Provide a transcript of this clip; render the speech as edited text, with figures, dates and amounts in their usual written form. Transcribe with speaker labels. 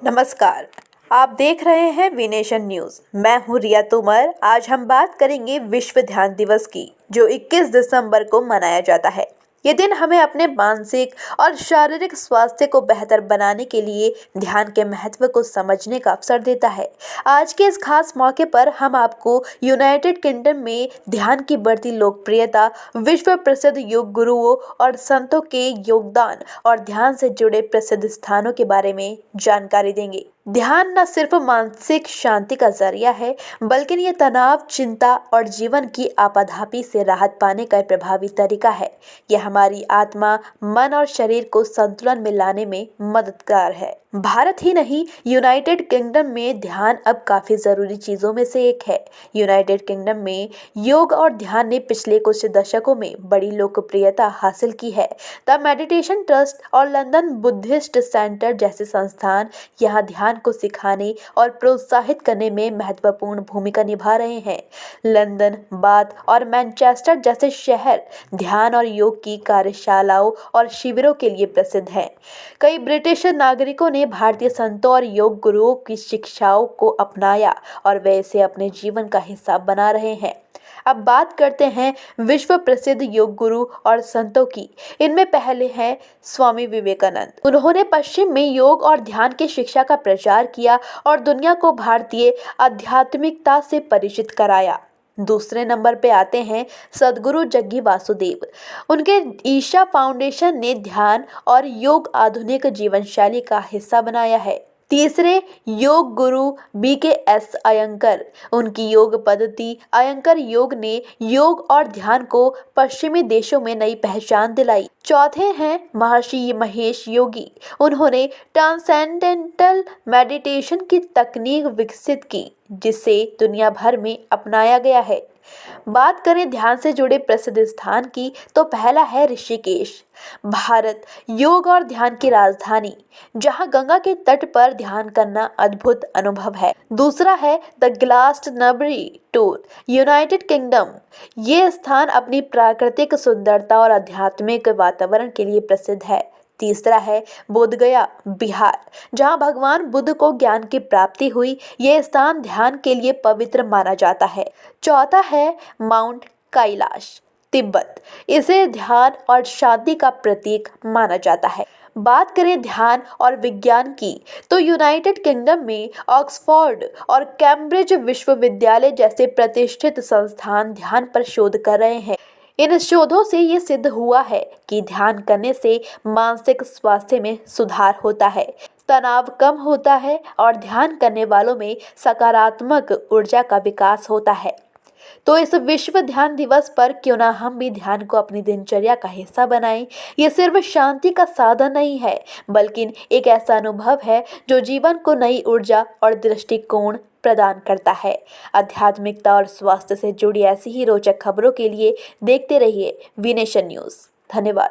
Speaker 1: नमस्कार। आप देख रहे हैं विनेशन न्यूज़। मैं हूं रिया तोमर। आज हम बात करेंगे विश्व ध्यान दिवस की, जो 21 दिसंबर को मनाया जाता है। ये दिन हमें अपने मानसिक और शारीरिक स्वास्थ्य को बेहतर बनाने के लिए ध्यान के महत्व को समझने का अवसर देता है। आज के इस खास मौके पर हम आपको यूनाइटेड किंगडम में ध्यान की बढ़ती लोकप्रियता, विश्व प्रसिद्ध योग गुरुओं और संतों के योगदान और ध्यान से जुड़े प्रसिद्ध स्थानों के बारे में जानकारी देंगे। ध्यान न सिर्फ मानसिक शांति का जरिया है, बल्कि ये तनाव, चिंता और जीवन की आपाधापी से राहत पाने का एक प्रभावी तरीका है। यह हमारी आत्मा, मन और शरीर को संतुलन में लाने में मददगार है। भारत ही नहीं, यूनाइटेड किंगडम में ध्यान अब काफी जरूरी चीजों में से एक है। यूनाइटेड किंगडम में योग और ध्यान ने पिछले कुछ दशकों में बड़ी लोकप्रियता हासिल की है। द मेडिटेशन ट्रस्ट और लंदन बुद्धिस्ट सेंटर जैसे संस्थान यहाँ ध्यान को सिखाने और प्रोत्साहित करने में महत्वपूर्ण भूमिका निभा रहे हैं। लंदन, बाथ और मैनचेस्टर जैसे शहर ध्यान और योग की कार्यशालाओं और शिविरों के लिए प्रसिद्ध हैं। कई ब्रिटिश नागरिकों ने भारतीय संतों और योग गुरुओं की शिक्षाओं को अपनाया और वे इसे अपने जीवन का हिस्सा बना रहे हैं। अब बात करते हैं विश्व प्रसिद्ध योग गुरु और संतों की। इनमें पहले हैं स्वामी विवेकानंद। उन्होंने पश्चिम में योग और ध्यान की शिक्षा का प्रचार किया और दुनिया को भारतीय आध्यात्मिकता से परिचित कराया। दूसरे नंबर पे आते हैं सद्गुरु जग्गी वासुदेव। उनके ईशा फाउंडेशन ने ध्यान और योग आधुनिक जीवन शैली का हिस्सा बनाया है। तीसरे योग गुरु BKS अयंकर। उनकी योग पद्धति अयंकर योग ने योग और ध्यान को पश्चिमी देशों में नई पहचान दिलाई। चौथे हैं महर्षि महेश योगी। उन्होंने ट्रांसेंडेंटल मेडिटेशन की तकनीक विकसित की, जिसे दुनिया भर में अपनाया गया है। बात करें ध्यान से जुड़े प्रसिद्ध स्थान की, तो पहला है ऋषिकेश, भारत योग और ध्यान की राजधानी, जहां गंगा के तट पर ध्यान करना अद्भुत अनुभव है। दूसरा है द ग्लासटनबरी टूर, यूनाइटेड किंगडम। ये स्थान अपनी प्राकृतिक सुंदरता और आध्यात्मिक वातावरण के लिए प्रसिद्ध है। तीसरा है बोधगया, बिहार, जहां भगवान बुद्ध को ज्ञान की प्राप्ति हुई। यह स्थान ध्यान के लिए पवित्र माना जाता है। चौथा है माउंट कैलाश, तिब्बत। इसे ध्यान और शांति का प्रतीक माना जाता है। बात करें ध्यान और विज्ञान की, तो यूनाइटेड किंगडम में ऑक्सफोर्ड और कैम्ब्रिज विश्वविद्यालय जैसे प्रतिष्ठित संस्थान ध्यान पर शोध कर रहे हैं। इन शोधों से ये सिद्ध हुआ है कि ध्यान करने से मानसिक स्वास्थ्य में सुधार होता है, तनाव कम होता है और ध्यान करने वालों में सकारात्मक ऊर्जा का विकास होता है। तो इस विश्व ध्यान दिवस पर क्यों ना हम भी ध्यान को अपनी दिनचर्या का हिस्सा बनाएं। ये सिर्फ शांति का साधन नहीं है, बल्कि एक ऐसा अनुभव है जो जीवन को नई ऊर्जा और दृष्टिकोण प्रदान करता है। आध्यात्मिकता और स्वास्थ्य से जुड़ी ऐसी ही रोचक खबरों के लिए देखते रहिए विनेशन न्यूज़। धन्यवाद।